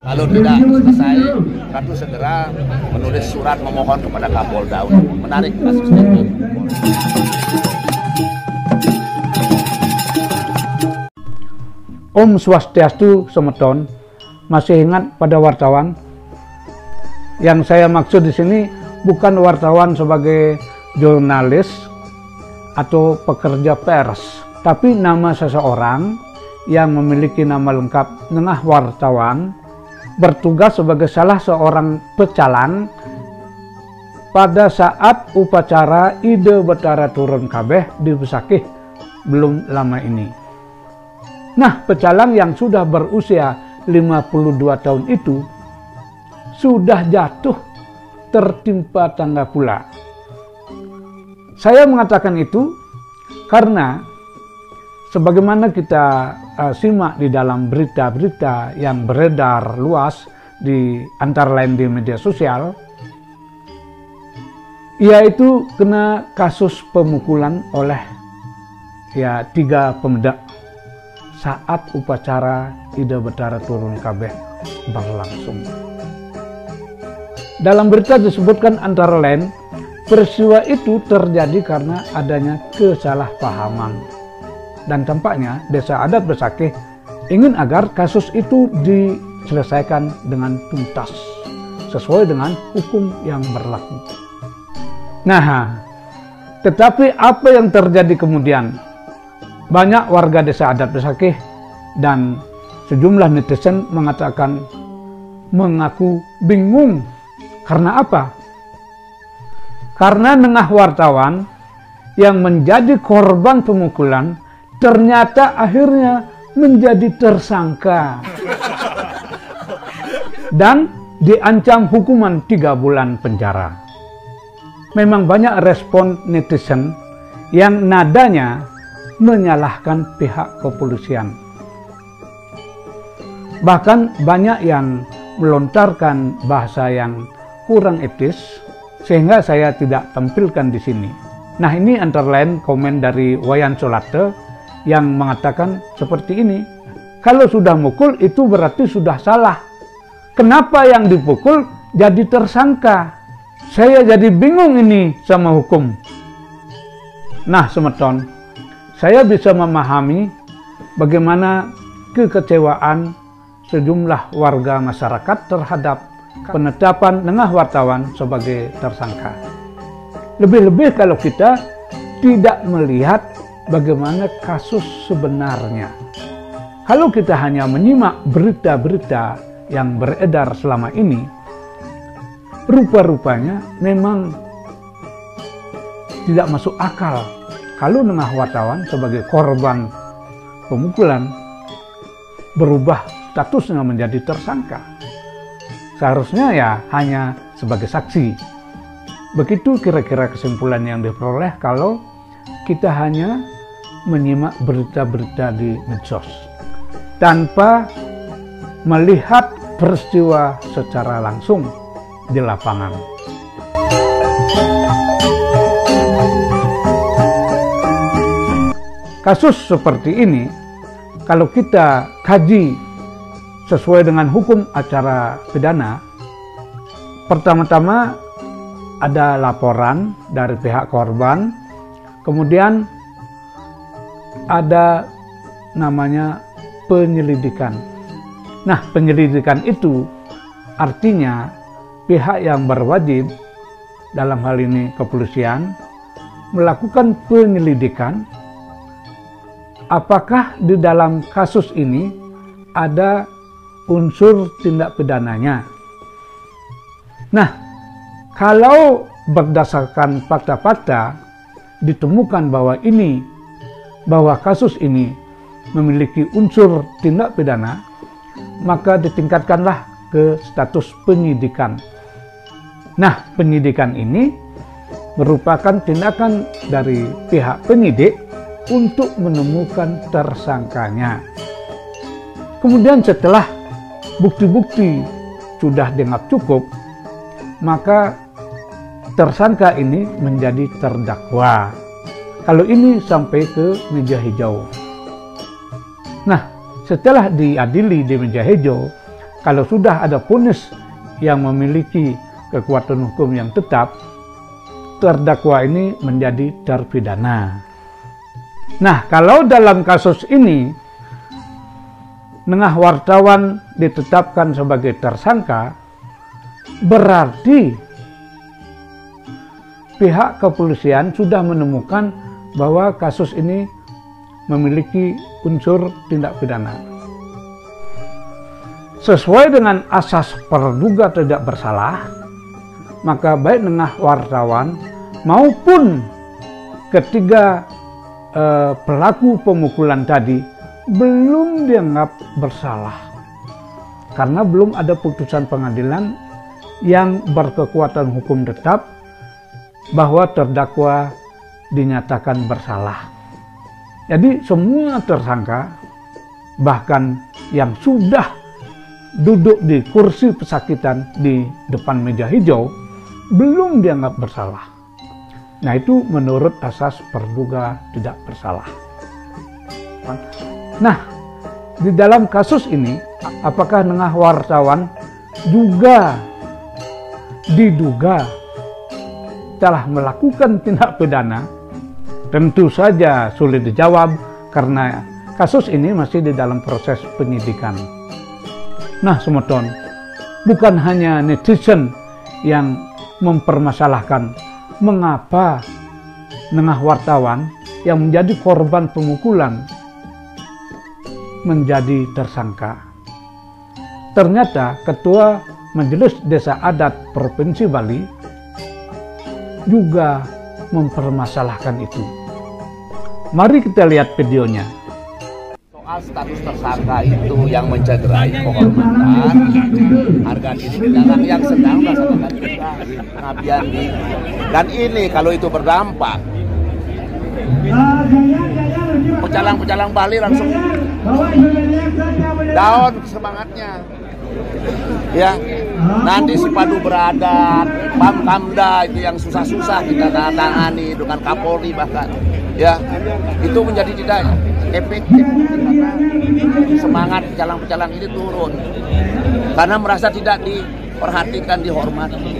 Kalau tidak selesai, kami segera menulis surat memohon kepada Kapolda untuk menarik kasusnya itu. Om Swastiastu Semeton. Masih ingat pada wartawan? Yang saya maksud di sini bukan wartawan sebagai jurnalis atau pekerja pers, tapi nama seseorang yang memiliki nama lengkap Nengah Wartawan, bertugas sebagai salah seorang pecalang pada saat upacara Ide Betara Turun Kabeh di Besakih belum lama ini. Nah, pecalang yang sudah berusia 52 tahun itu sudah jatuh tertimpa tangga pula. Saya mengatakan itu karena sebagaimana kita simak di dalam berita-berita yang beredar luas di antara lain di media sosial, yaitu kena kasus pemukulan oleh 3 pemuda saat upacara Ide Betara Turun Kabeh berlangsung. Dalam berita disebutkan antara lain, peristiwa itu terjadi karena adanya kesalahpahaman. Dan tampaknya Desa Adat Besakih ingin agar kasus itu diselesaikan dengan tuntas, sesuai dengan hukum yang berlaku. Nah, tetapi apa yang terjadi kemudian? Banyak warga Desa Adat Besakih dan sejumlah netizen mengatakan mengaku bingung. Karena apa? Karena Nengah Wartawan yang menjadi korban pemukulan ternyata akhirnya menjadi tersangka dan diancam hukuman 3 bulan penjara. Memang banyak respon netizen yang nadanya menyalahkan pihak kepolisian. Bahkan banyak yang melontarkan bahasa yang kurang etis, sehingga saya tidak tampilkan di sini. Nah, ini antara lain komen dari Wayan Solate yang mengatakan seperti ini. Kalau sudah mukul itu berarti sudah salah. Kenapa yang dipukul jadi tersangka? Saya jadi bingung ini sama hukum. Nah, Semeton, saya bisa memahami bagaimana kekecewaan sejumlah warga masyarakat terhadap penetapan Nengah Wartawan sebagai tersangka. Lebih-lebih kalau kita tidak melihat bagaimana kasus sebenarnya. Kalau kita hanya menyimak berita-berita yang beredar selama ini, rupa-rupanya memang tidak masuk akal kalau Nengah Wartawan sebagai korban pemukulan berubah statusnya menjadi tersangka. Seharusnya ya hanya sebagai saksi. Begitu kira-kira kesimpulan yang diperoleh kalau kita hanya menyimak berita-berita di medsos tanpa melihat peristiwa secara langsung di lapangan. Kasus seperti ini kalau kita kaji sesuai dengan hukum acara pidana, pertama-tama ada laporan dari pihak korban, kemudian ada namanya penyelidikan. Nah, penyelidikan itu artinya pihak yang berwajib, dalam hal ini kepolisian, melakukan penyelidikan apakah di dalam kasus ini ada unsur tindak pidananya. Nah, kalau berdasarkan fakta-fakta ditemukan bahwa kasus ini memiliki unsur tindak pidana, maka ditingkatkanlah ke status penyidikan. Nah, penyidikan ini merupakan tindakan dari pihak penyidik untuk menemukan tersangkanya. Kemudian setelah bukti-bukti sudah dianggap cukup, maka tersangka ini menjadi terdakwa. Kalau ini sampai ke meja hijau. Nah, setelah diadili di meja hijau, kalau sudah ada vonis yang memiliki kekuatan hukum yang tetap, terdakwa ini menjadi terpidana. Nah, kalau dalam kasus ini Nengah Wartawan ditetapkan sebagai tersangka, berarti pihak kepolisian sudah menemukan bahwa kasus ini memiliki unsur tindak pidana. Sesuai dengan asas praduga tidak bersalah, maka baik Nengah Wartawan maupun ketiga pelaku pemukulan tadi belum dianggap bersalah karena belum ada putusan pengadilan yang berkekuatan hukum tetap bahwa terdakwa dinyatakan bersalah. Jadi semua tersangka, bahkan yang sudah duduk di kursi pesakitan di depan meja hijau, belum dianggap bersalah. Nah, itu menurut asas praduga tidak bersalah. Nah, di dalam kasus ini, apakah Nengah Wartawan juga diduga telah melakukan tindak pidana? Tentu saja sulit dijawab karena kasus ini masih di dalam proses penyidikan. Nah, Semeton, bukan hanya netizen yang mempermasalahkan mengapa Nengah Wartawan yang menjadi korban pemukulan menjadi tersangka. Ternyata Ketua Majelis Desa Adat Provinsi Bali juga mempermasalahkan itu. Mari kita lihat videonya. Soal status tersangka itu yang mencederai kehormatan, harga diri kita yang sedang melaksanakan pengabdian diri. Dan ini kalau itu berdampak, pecalang-pecalang Bali langsung down semangatnya. Ya, nanti si Padu Beradat, Pamkamda itu yang susah-susah kita tangani dengan Kapolri bahkan, ya itu menjadi tidak efektif karena semangat pecalang-pecalang ini turun karena merasa tidak diperhatikan, dihormati.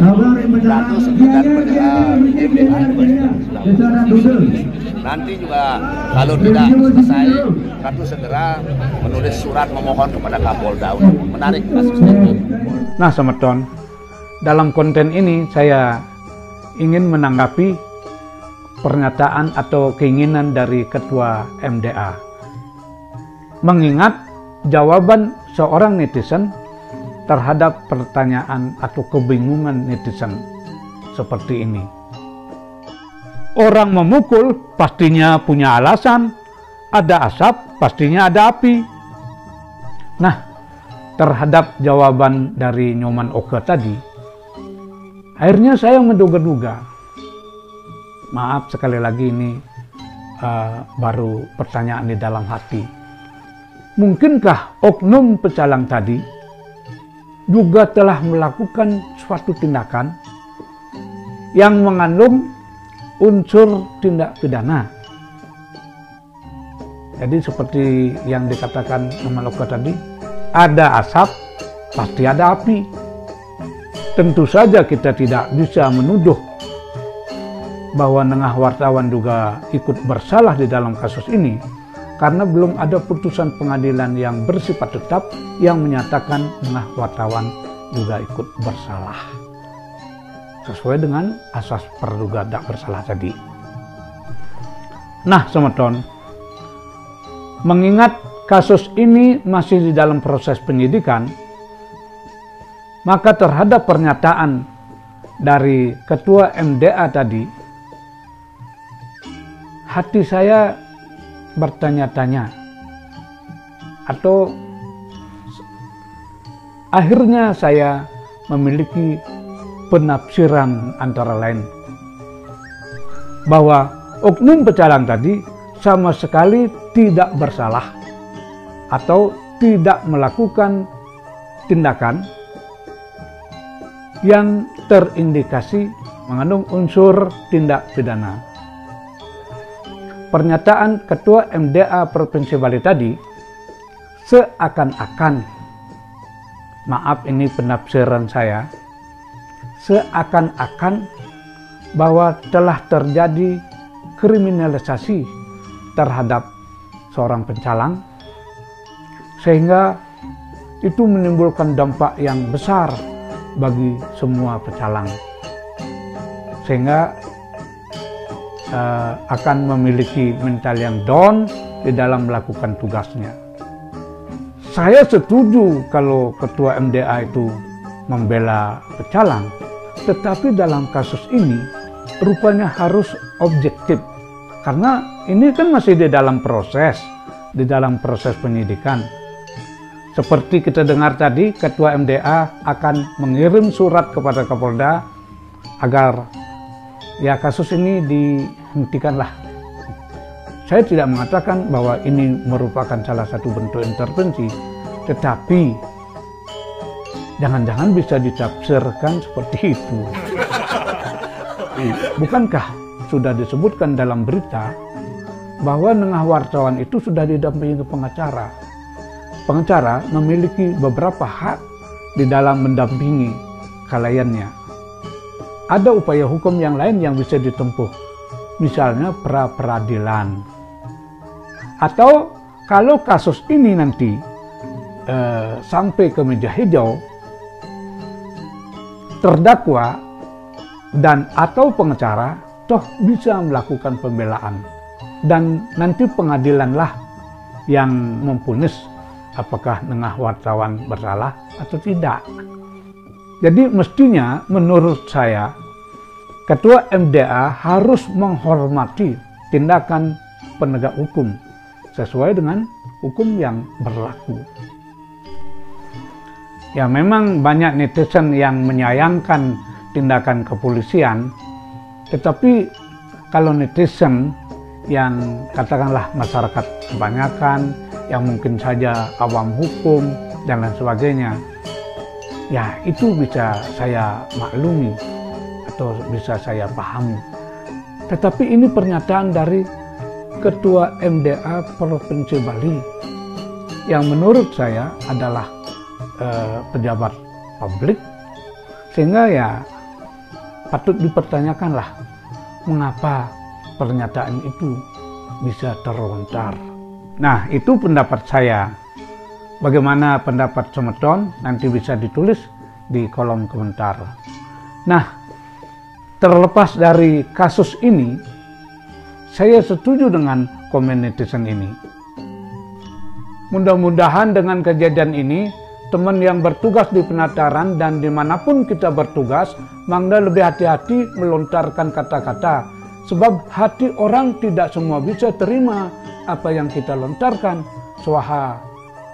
Lalu sekitar nanti juga kalau tidak selesai, Ratu segera menulis surat memohon kepada Kapolda untuk menarik kasus ini. Nah, Semeton, dalam konten ini saya ingin menanggapi pernyataan atau keinginan dari Ketua MDA. Mengingat jawaban seorang netizen terhadap pertanyaan atau kebingungan netizen seperti ini. Orang memukul pastinya punya alasan, ada asap pastinya ada api. Nah, terhadap jawaban dari Nyoman Oke tadi, akhirnya saya menduga-duga. Maaf sekali lagi ini baru pertanyaan di dalam hati. Mungkinkah oknum pecalang tadi juga telah melakukan suatu tindakan yang mengandung unsur tindak pidana? Jadi seperti yang dikatakan Nyoman Oke tadi, ada asap pasti ada api. Tentu saja kita tidak bisa menuduh bahwa Nengah Wartawan juga ikut bersalah di dalam kasus ini karena belum ada putusan pengadilan yang bersifat tetap yang menyatakan Nengah Wartawan juga ikut bersalah sesuai dengan asas praduga tak bersalah tadi. Nah, Semeton, mengingat kasus ini masih di dalam proses penyidikan, maka terhadap pernyataan dari Ketua MDA tadi, hati saya bertanya-tanya, atau akhirnya saya memiliki penafsiran antara lain bahwa oknum pecalang tadi sama sekali tidak bersalah atau tidak melakukan tindakan yang terindikasi mengandung unsur tindak pidana. Pernyataan Ketua MDA Provinsi Bali tadi seakan-akan maaf ini penafsiran saya, seakan-akan bahwa telah terjadi kriminalisasi terhadap seorang pencalang, sehingga itu menimbulkan dampak yang besar bagi semua pecalang, sehingga akan memiliki mental yang down di dalam melakukan tugasnya. Saya setuju kalau Ketua MDA itu membela pecalang, tetapi dalam kasus ini rupanya harus objektif, karena ini kan masih di dalam proses penyidikan. Seperti kita dengar tadi, Ketua MDA akan mengirim surat kepada Kapolda agar ya kasus ini dihentikanlah. Saya tidak mengatakan bahwa ini merupakan salah satu bentuk intervensi, tetapi jangan-jangan bisa ditafsirkan seperti itu. Bukankah sudah disebutkan dalam berita bahwa Nengah wartawan itu sudah didampingi pengacara? Pengacara memiliki beberapa hak di dalam mendampingi kliennya. Ada upaya hukum yang lain yang bisa ditempuh, misalnya pra-peradilan. Atau kalau kasus ini nanti sampai ke meja hijau, terdakwa dan atau pengacara toh bisa melakukan pembelaan, dan nanti pengadilanlah yang memvonis apakah Nengah wartawan bersalah atau tidak. Jadi mestinya menurut saya Ketua MDA harus menghormati tindakan penegak hukum sesuai dengan hukum yang berlaku. Ya, memang banyak netizen yang menyayangkan tindakan kepolisian, tetapi kalau netizen yang katakanlah masyarakat kebanyakan, yang mungkin saja awam hukum dan lain sebagainya, ya itu bisa saya maklumi atau bisa saya pahami. Tetapi ini pernyataan dari Ketua MDA Provinsi Bali yang menurut saya adalah pejabat publik, sehingga ya patut dipertanyakanlah mengapa pernyataan itu bisa terlontar. Nah, itu pendapat saya. Bagaimana pendapat Semeton nanti bisa ditulis di kolom komentar. Nah, terlepas dari kasus ini, saya setuju dengan komen netizen ini. Mudah-mudahan dengan kejadian ini, teman yang bertugas di penataran dan dimanapun kita bertugas, mangga lebih hati-hati melontarkan kata-kata, sebab hati orang tidak semua bisa terima apa yang kita lontarkan. Swaha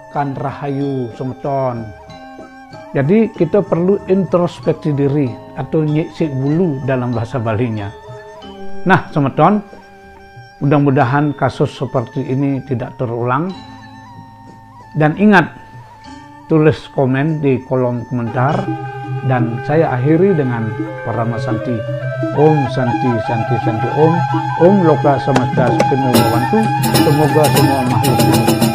kan rahayu Semeton. Jadi kita perlu introspeksi diri atau nyek bulu dalam bahasa Balinya. Nah Semeton, mudah-mudahan kasus seperti ini tidak terulang. Dan ingat, tulis komen di kolom komentar, dan saya akhiri dengan Parama Santi. Om Santi Santi Santi Om. Om Loka Samasta Sukhino Bhavantu. Semoga semua makhluk